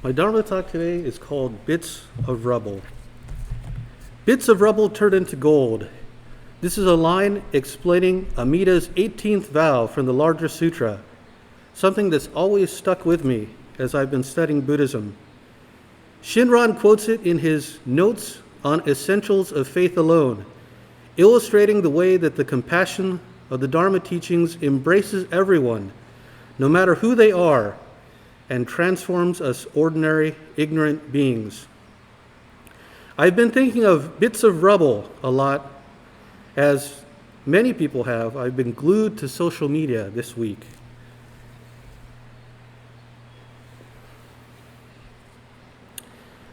My Dharma talk today is called Bits of Rubble. Bits of rubble turned into gold. This is a line explaining Amida's 18th vow from the larger sutra, something that's always stuck with me as I've been studying Buddhism. Shinran quotes it in his Notes on Essentials of Faith Alone, illustrating the way that the compassion of the Dharma teachings embraces everyone, no matter who they are, and transforms us ordinary, ignorant beings. I've been thinking of bits of rubble a lot, as many people have. I've been glued to social media this week.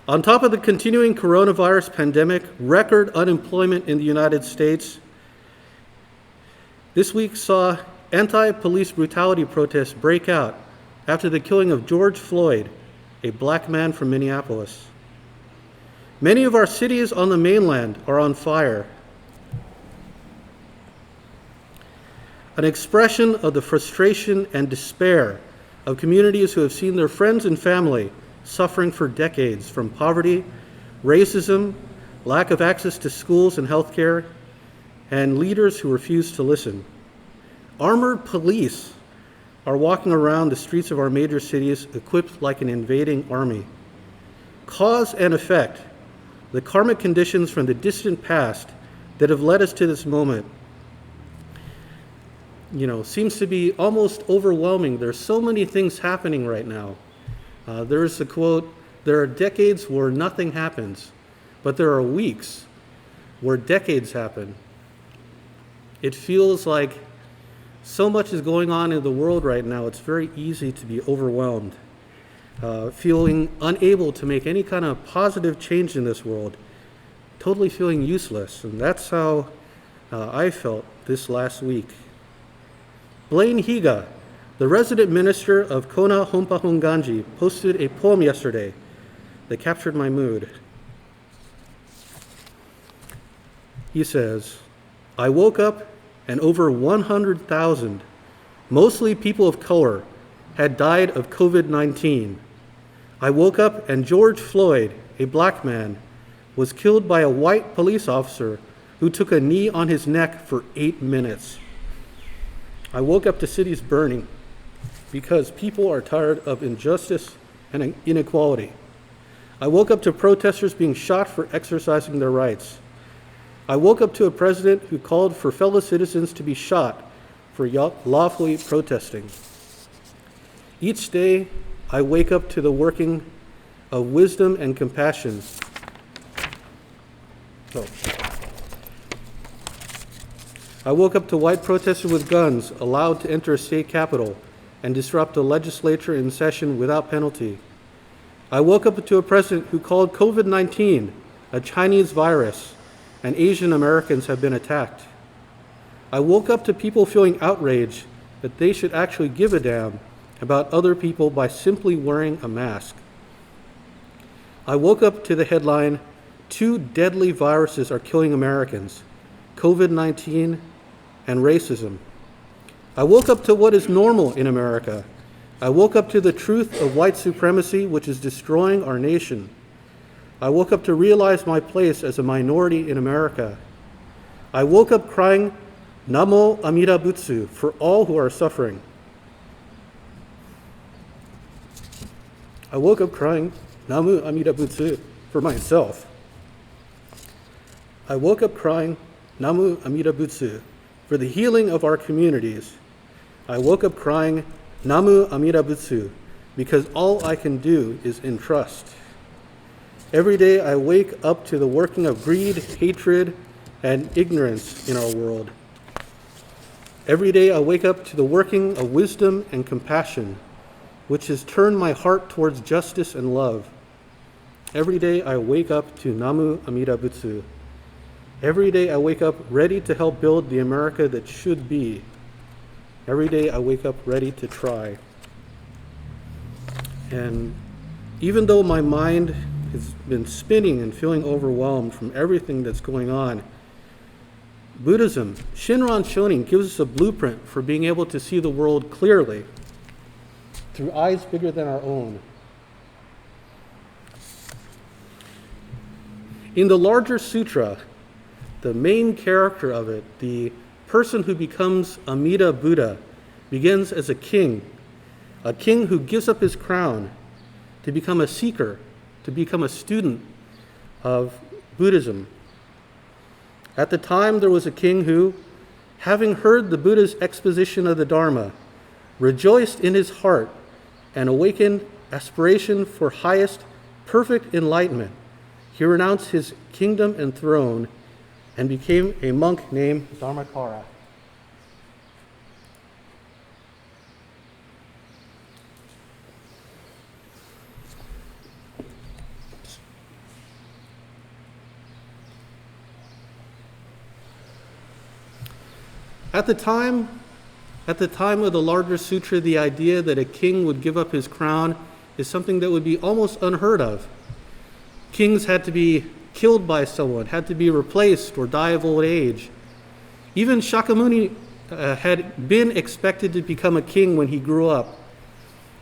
On top of the continuing coronavirus pandemic, record unemployment in the United States, this week saw anti-police brutality protests break out after the killing of George Floyd, a black man from Minneapolis. Many of our cities on the mainland are on fire. An expression of the frustration and despair of communities who have seen their friends and family suffering for decades from poverty, racism, lack of access to schools and healthcare, and leaders who refuse to listen. Armored police are walking around the streets of our major cities equipped like an invading army. Cause and effect, the karmic conditions from the distant past that have led us to this moment, seems to be almost overwhelming. There's so many things happening right now. There's the quote, "There are decades where nothing happens, but there are weeks where decades happen." It feels like so much is going on in the world right now, it's very easy to be overwhelmed, feeling unable to make any kind of positive change in this world, totally feeling useless. And that's how I felt this last week. Blayne Higa, the resident minister of Kona Hongwanji, posted a poem yesterday that captured my mood. He says, "I woke up and over 100,000, mostly people of color, had died of COVID-19. I woke up and George Floyd, a black man, was killed by a white police officer who took a knee on his neck for 8 minutes. I woke up to cities burning because people are tired of injustice and inequality. I woke up to protesters being shot for exercising their rights. I woke up to a president who called for fellow citizens to be shot for lawfully protesting. Each day, I wake up to the working of wisdom and compassion." I woke up to white protesters with guns allowed to enter a state capitol and disrupt a legislature in session without penalty. I woke up to a president who called COVID-19 a Chinese virus, and Asian Americans have been attacked. I woke up to people feeling outraged that they should actually give a damn about other people by simply wearing a mask. I woke up to the headline, "Two deadly viruses are killing Americans, COVID-19 and racism." I woke up to what is normal in America. I woke up to the truth of white supremacy, which is destroying our nation. I woke up to realize my place as a minority in America. I woke up crying, "Namo Amida Butsu," for all who are suffering. I woke up crying, "Namu Amida Butsu," for myself. I woke up crying, "Namu Amida Butsu," for the healing of our communities. I woke up crying, "Namu Amida Butsu," because all I can do is entrust. Every day I wake up to the working of greed, hatred, and ignorance in our world. Every day I wake up to the working of wisdom and compassion, which has turned my heart towards justice and love. Every day I wake up to Namu Amida Butsu. Every day I wake up ready to help build the America that should be. Every day I wake up ready to try. And even though my mind has been spinning and feeling overwhelmed from everything that's going on, Buddhism, Shinran Shonin, gives us a blueprint for being able to see the world clearly through eyes bigger than our own. In the larger sutra, the main character of it, the person who becomes Amida Buddha, begins as a king who gives up his crown to become a seeker, to become a student of Buddhism. At the time, there was a king who, having heard the Buddha's exposition of the Dharma, rejoiced in his heart and awakened aspiration for highest, perfect enlightenment. He renounced his kingdom and throne and became a monk named Dharmakara. At the time of the larger sutra, the idea that a king would give up his crown is something that would be almost unheard of. Kings had to be killed by someone, had to be replaced or die of old age. Even Shakyamuni had been expected to become a king when he grew up.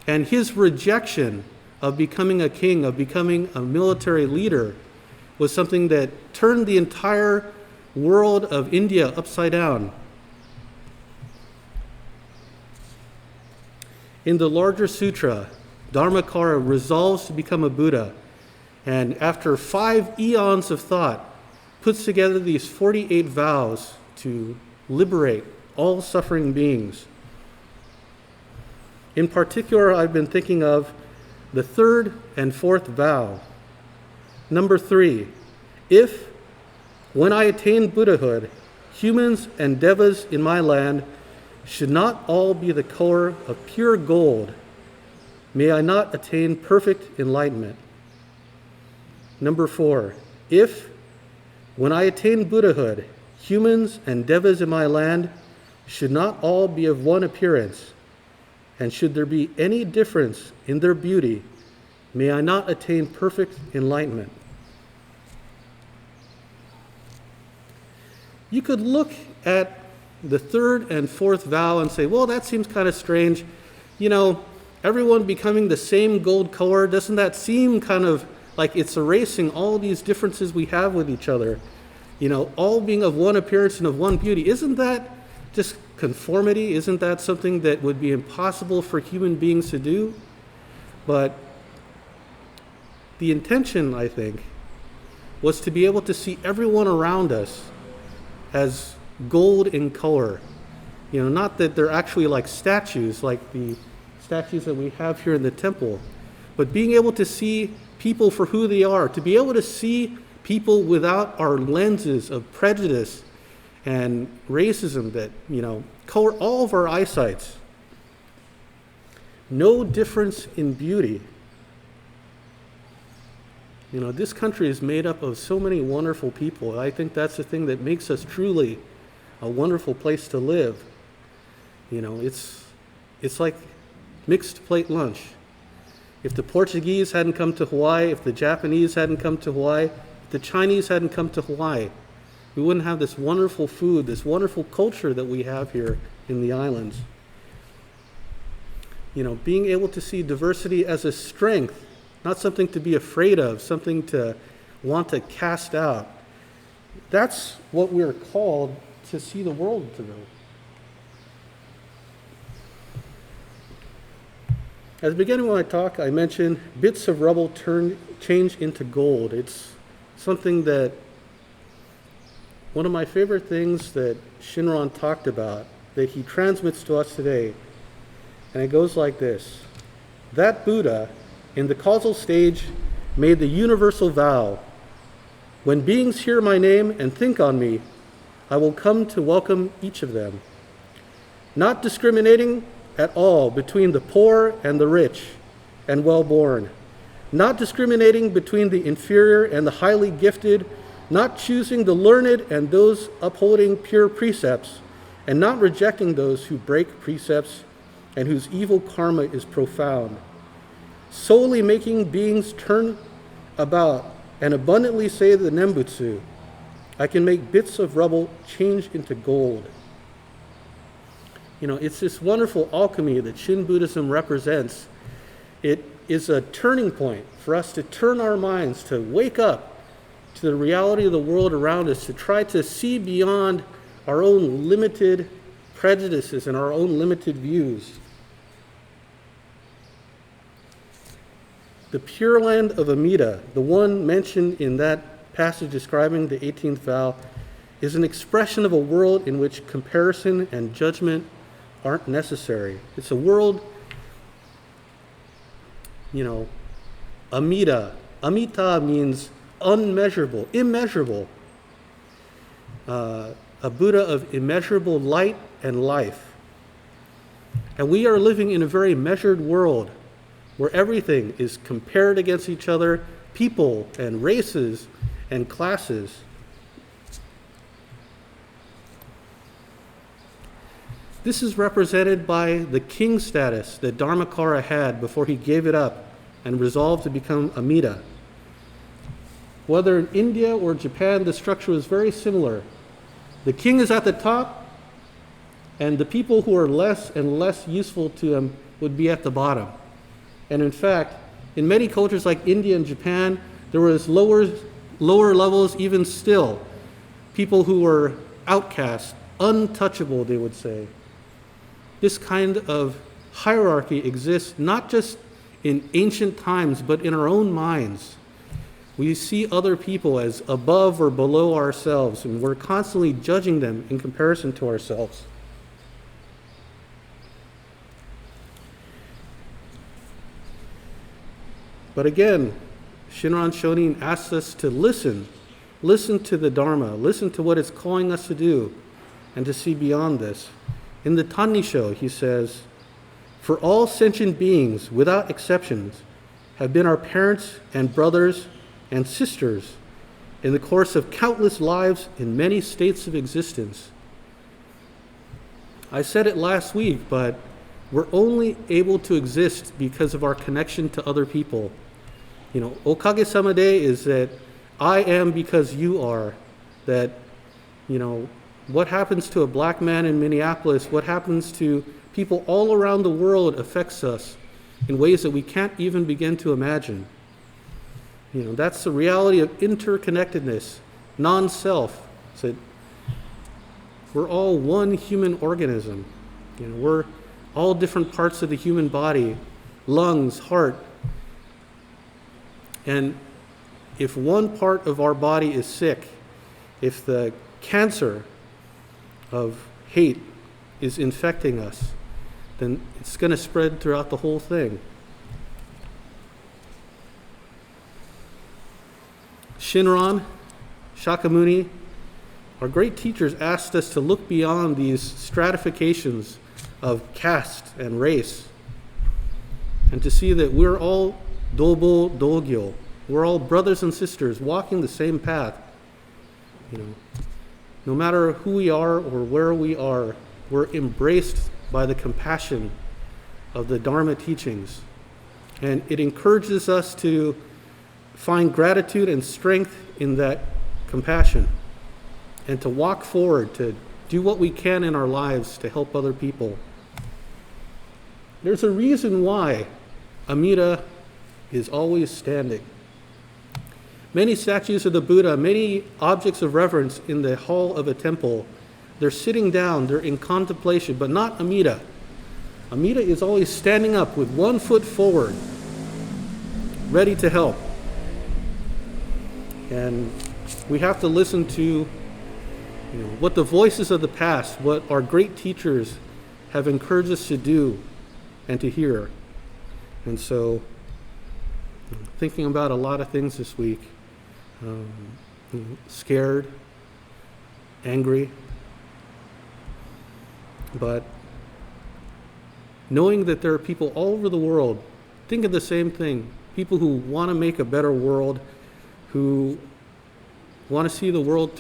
And his rejection of becoming a king, of becoming a military leader, was something that turned the entire world of India upside down. In the larger sutra, Dharmakara resolves to become a Buddha, and after 5 eons of thought, puts together these 48 vows to liberate all suffering beings. In particular, I've been thinking of the 3rd and 4th vow. Number 3, if, when I attain Buddhahood, humans and devas in my land should not all be the color of pure gold, may I not attain perfect enlightenment. Number 4, if, when I attain Buddhahood, humans and devas in my land should not all be of one appearance, and should there be any difference in their beauty, may I not attain perfect enlightenment. You could look at the 3rd and 4th vow and say, well, that seems kind of strange. You know, everyone becoming the same gold color, doesn't that seem kind of like it's erasing all these differences we have with each other? You know, all being of one appearance and of one beauty. Isn't that just conformity? Isn't that something that would be impossible for human beings to do? But the intention, I think, was to be able to see everyone around us as gold in color. You know, not that they're actually like statues, like the statues that we have here in the temple, but being able to see people for who they are, to be able to see people without our lenses of prejudice and racism that, you know, color all of our eyesights. No difference in beauty. You know, this country is made up of so many wonderful people. I think that's the thing that makes us truly a wonderful place to live. You know, it's like mixed plate lunch. If the Portuguese hadn't come to Hawaii, if the Japanese hadn't come to Hawaii, if the Chinese hadn't come to Hawaii, we wouldn't have this wonderful food, this wonderful culture that we have here in the islands. You know, being able to see diversity as a strength, not something to be afraid of, something to want to cast out. That's what we're called to see the world through. At the beginning of my talk, I mentioned bits of rubble change into gold. It's something that, one of my favorite things that Shinran talked about, that he transmits to us today, and it goes like this. That Buddha, in the causal stage, made the universal vow, when beings hear my name and think on me, I will come to welcome each of them, not discriminating at all between the poor and the rich and well-born, not discriminating between the inferior and the highly gifted, not choosing the learned and those upholding pure precepts, and not rejecting those who break precepts and whose evil karma is profound, solely making beings turn about and abundantly say the Nembutsu, I can make bits of rubble change into gold. You know, it's this wonderful alchemy that Shin Buddhism represents. It is a turning point for us to turn our minds, to wake up to the reality of the world around us, to try to see beyond our own limited prejudices and our own limited views. The Pure Land of Amida, the one mentioned in that passage describing the 18th vow, is an expression of a world in which comparison and judgment aren't necessary. It's a world, Amida. Amita means unmeasurable, immeasurable. A Buddha of immeasurable light and life. And we are living in a very measured world where everything is compared against each other, people and races and classes. This is represented by the king status that Dharmakara had before he gave it up and resolved to become Amida. Whether in India or Japan, the structure was very similar. The king is at the top, and the people who are less and less useful to him would be at the bottom. And in fact, in many cultures like India and Japan, there was lower levels even still. People who were outcast, untouchable, they would say. This kind of hierarchy exists not just in ancient times, but in our own minds. We see other people as above or below ourselves, and we're constantly judging them in comparison to ourselves. But again, Shinran Shonin asks us to listen to the Dharma, listen to what it's calling us to do, and to see beyond this. In the Tannisho, he says, "For all sentient beings, without exceptions, have been our parents and brothers and sisters in the course of countless lives in many states of existence." I said it last week, but we're only able to exist because of our connection to other people. Okage Samade is that I am because you are. That, what happens to a black man in Minneapolis, what happens to people all around the world affects us in ways that we can't even begin to imagine. That's the reality of interconnectedness, non-self. So we're all one human organism. We're all different parts of the human body, lungs, heart. And if one part of our body is sick, if the cancer of hate is infecting us, then it's going to spread throughout the whole thing. Shinran, Shakyamuni, our great teachers asked us to look beyond these stratifications of caste and race and to see that we're all dobo dogyo. We're all brothers and sisters walking the same path. No matter who we are or where we are, we're embraced by the compassion of the Dharma teachings. And it encourages us to find gratitude and strength in that compassion and to walk forward, to do what we can in our lives to help other people. There's a reason why Amida is always standing. Many statues of the Buddha, many objects of reverence in the hall of a temple, they're sitting down, they're in contemplation, but not Amida. Amida is always standing up with one foot forward, ready to help. And we have to listen to what the voices of the past, what our great teachers have encouraged us to do and to hear. And so, thinking about a lot of things this week, scared, angry, but knowing that there are people all over the world thinking the same thing, people who want to make a better world, who want to see the world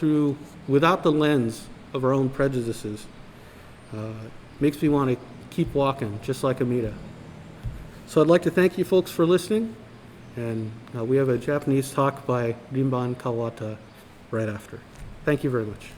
without the lens of our own prejudices, makes me want to keep walking, just like Amida. So I'd like to thank you folks for listening, and we have a Japanese talk by Rinban Kawata right after. Thank you very much.